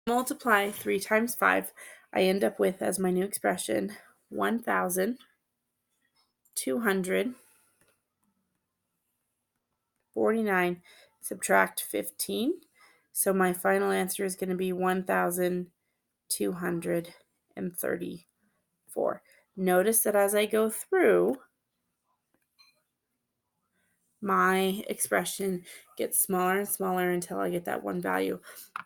multiply 3 times 5, I end up with, as my new expression, 1,249 subtract 15. So my final answer is going to be 1,234. Notice that as I go through, my expression gets smaller and smaller until I get that one value.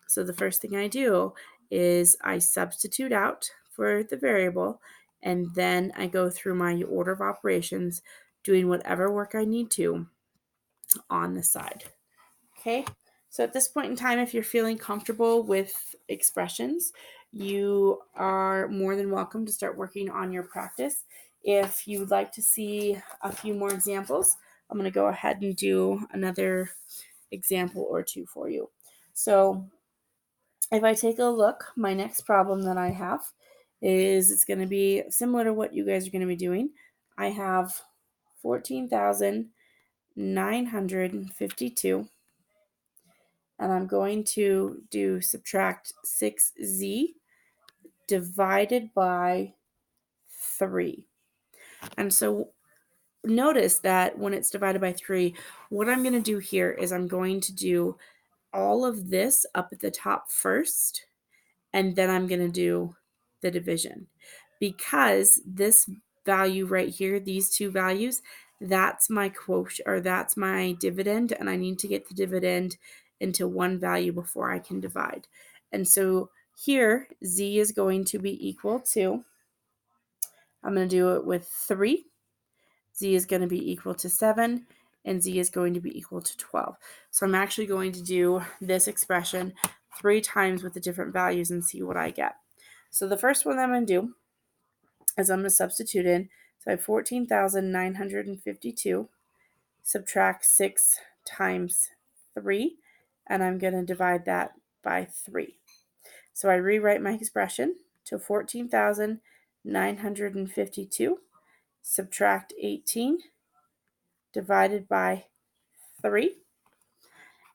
So the first thing I do is I substitute out for the variable, and then I go through my order of operations, doing whatever work I need to on the side. Okay, so at this point in time, if you're feeling comfortable with expressions, you are more than welcome to start working on your practice. If you'd like to see a few more examples, I'm going to go ahead and do another example or two for you. So if I take a look, my next problem that I have is it's going to be similar to what you guys are going to be doing. I have 14,952, and I'm going to do subtract 6z divided by 3. And so notice that when it's divided by 3, what I'm going to do here is I'm going to do all of this up at the top first, and then I'm going to do the division. Because this value right here, these two values, that's my quotient, or that's my dividend, and I need to get the dividend into one value before I can divide. And so here, z is going to be equal to, I'm going to do it with 3. Z is going to be equal to 7, and z is going to be equal to 12. So I'm actually going to do this expression 3 times with the different values and see what I get. So the first one that I'm going to do is I'm going to substitute in. So I have 14,952, subtract 6 times 3, and I'm going to divide that by 3. So I rewrite my expression to 14,952, subtract 18, divided by 3,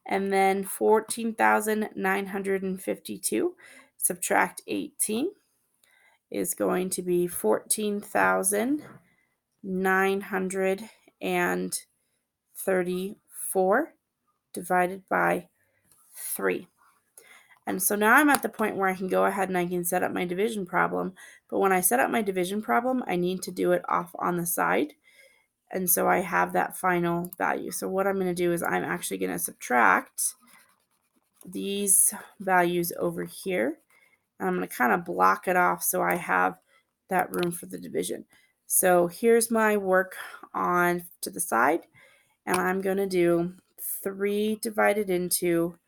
and then 14,952 subtract 18 is going to be 14,934 divided by 3. And so now I'm at the point where I can go ahead and I can set up my division problem. But when I set up my division problem, I need to do it off on the side. And so I have that final value. So what I'm going to do is I'm actually going to subtract these values over here. And I'm going to kind of block it off so I have that room for the division. So here's my work on to the side. And I'm going to do 3 divided into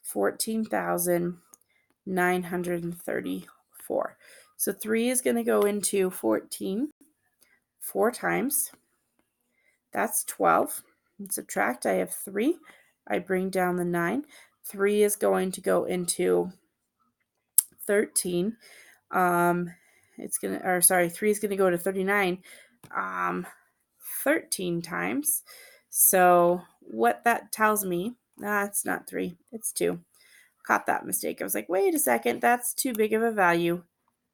14,934. So 3 is going to go into 14 4 times. That's 12. And subtract, I have 3. I bring down the 9. 3 is going to go into 13. 3 is going to go to 39 13 times. So what that tells me, it's not 3, it's 2. Caught that mistake. I was like, wait a second, that's too big of a value.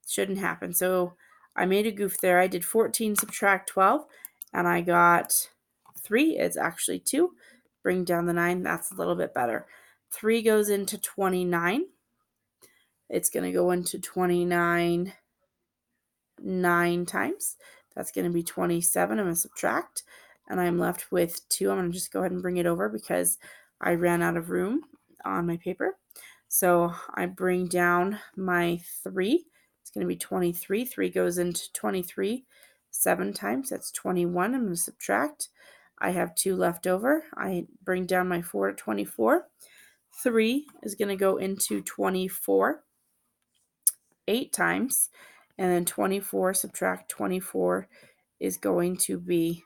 Shouldn't happen. So I made a goof there. I did 14 subtract 12, and I got 3. It's actually 2. Bring down the 9. That's a little bit better. 3 goes into 29. It's going to go into 29 9 times. That's going to be 27. I'm going to subtract, and I'm left with 2. I'm going to just go ahead and bring it over because I ran out of room on my paper. So I bring down my 3. It's going to be 23. 3 goes into 23 7 times. That's 21. I'm going to subtract. I have 2 left over. I bring down my 4 to 24. 3 is going to go into 24 8 times. And then 24 subtract 24 is going to be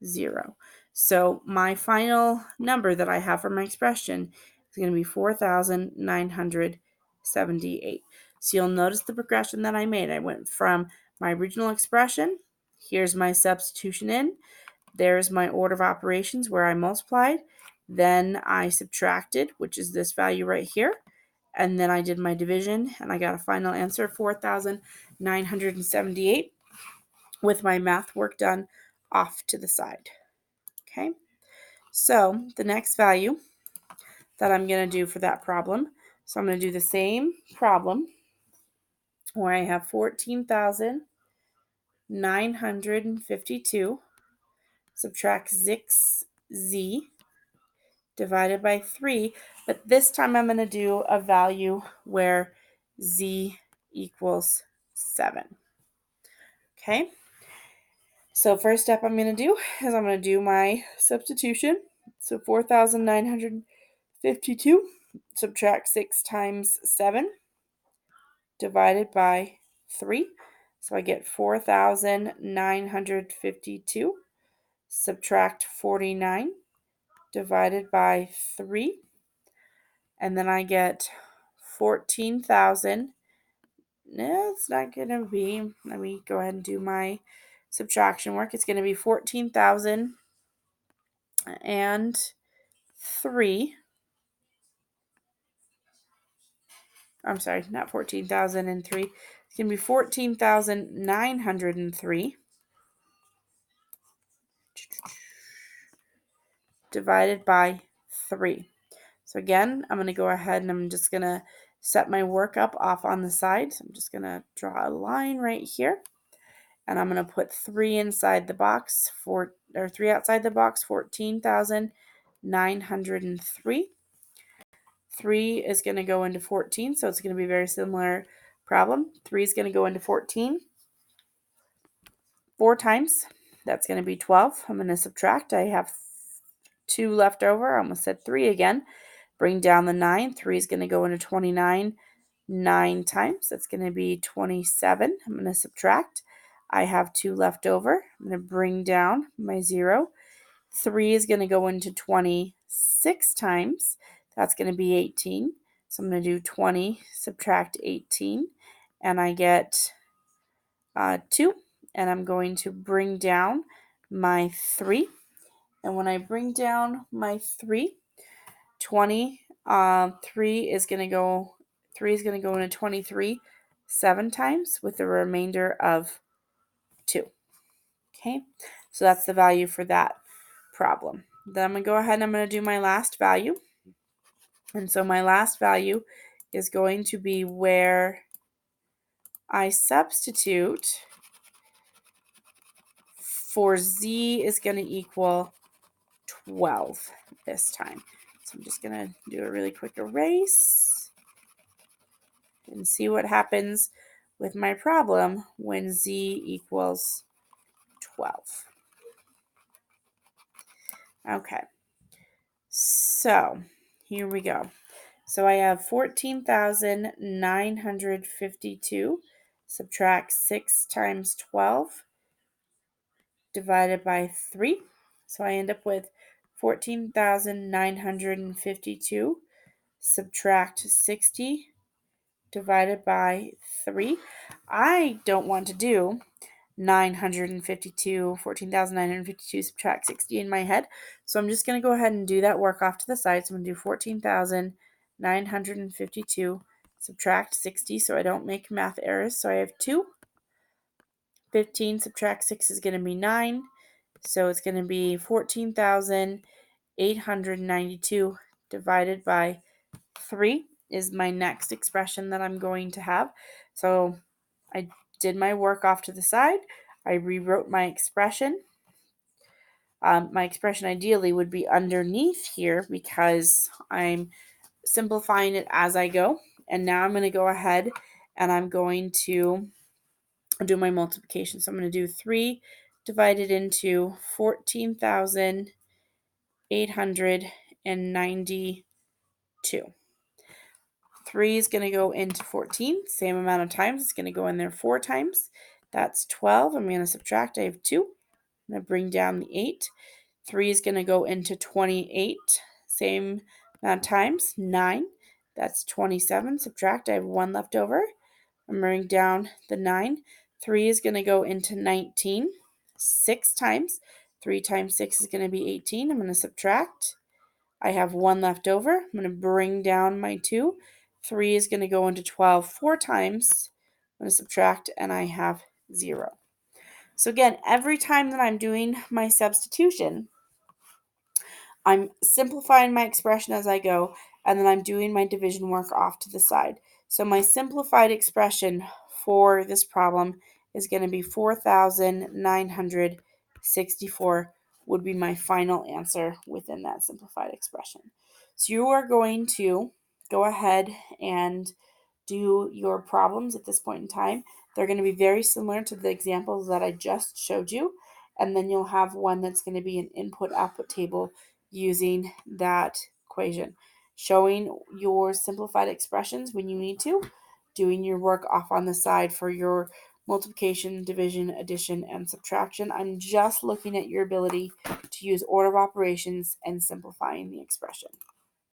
0. So my final number that I have for my expression is going to be 4,978. So you'll notice the progression that I made. I went from my original expression. Here's my substitution in. There's my order of operations where I multiplied. Then I subtracted, which is this value right here. and then I did my division, and I got a final answer, 4,978, with my math work done off to the side. Okay, so the next value that I'm going to do for that problem, so I'm going to do the same problem where I have 14,952 subtract 6z divided by 3, but this time I'm going to do a value where z equals 7. Okay, so first step I'm going to do is I'm going to do my substitution. So 4,952 subtract 6 times 7 divided by 3. So I get 4,952 subtract 49 divided by 3. And then I get 14,000. No, it's not going to be. Let me go ahead and do my subtraction work. It's going to be 14,003. I'm sorry, not 14,003. It's going to be 14,903 divided by 3. So again, I'm going to go ahead and I'm just going to set my work up off on the side. So I'm just going to draw a line right here. And I'm going to put 3 inside the box, 3 outside the box, 14,903. 3 is going to go into 14, so it's going to be a very similar problem. 3 is going to go into 14 4 times. That's going to be 12. I'm going to subtract. I have 2 left over. I almost said 3 again. Bring down the 9. 3 is going to go into 29 9 times. That's going to be 27. I'm going to subtract. I have 2 left over. I'm going to bring down my 0. 3 is going to go into 26 times. That's going to be 18. So I'm going to do 20 subtract 18, and I get 2. And I'm going to bring down my 3. And when I bring down my 3, 3 is going to go into 23 7 times with a remainder of 2. Okay, so that's the value for that problem. Then I'm going to go ahead and I'm going to do my last value. And so my last value is going to be where I substitute for z is going to equal 12 this time. So I'm just going to do a really quick erase and see what happens with my problem when z equals 12. Okay, so here we go. So I have 14,952 subtract 6 times 12 divided by 3. So I end up with 14,952 subtract 60 divided by 3. I don't want to do 14,952 subtract 60 in my head. So I'm just going to go ahead and do that work off to the side. So I'm going to do 14,952 subtract 60 so I don't make math errors. So I have 2. 15 subtract 6 is going to be 9. So it's going to be 14,892 divided by 3 is my next expression that I'm going to have. So I did my work off to the side. I rewrote my expression. My expression ideally would be underneath here because I'm simplifying it as I go. And now I'm going to go ahead and I'm going to do my multiplication. So I'm going to do 3 divided into 14,892. 3 is going to go into 14, same amount of times. It's going to go in there 4 times. That's 12. I'm going to subtract. I have 2. I'm going to bring down the 8. 3 is going to go into 28, same amount of times. 9. That's 27. Subtract. I have 1 left over. I'm bringing down the 9. 3 is going to go into 19, 6 times. 3 times 6 is going to be 18. I'm going to subtract. I have 1 left over. I'm going to bring down my 2. 3 is going to go into 12 4 times. I'm going to subtract, and I have 0. So again, every time that I'm doing my substitution, I'm simplifying my expression as I go, and then I'm doing my division work off to the side. So my simplified expression for this problem is going to be 4,964 would be my final answer within that simplified expression. So you are going to go ahead and do your problems at this point in time. They're going to be very similar to the examples that I just showed you. And then you'll have one that's going to be an input-output table using that equation, showing your simplified expressions when you need to, doing your work off on the side for your multiplication, division, addition, and subtraction. I'm just looking at your ability to use order of operations and simplifying the expression.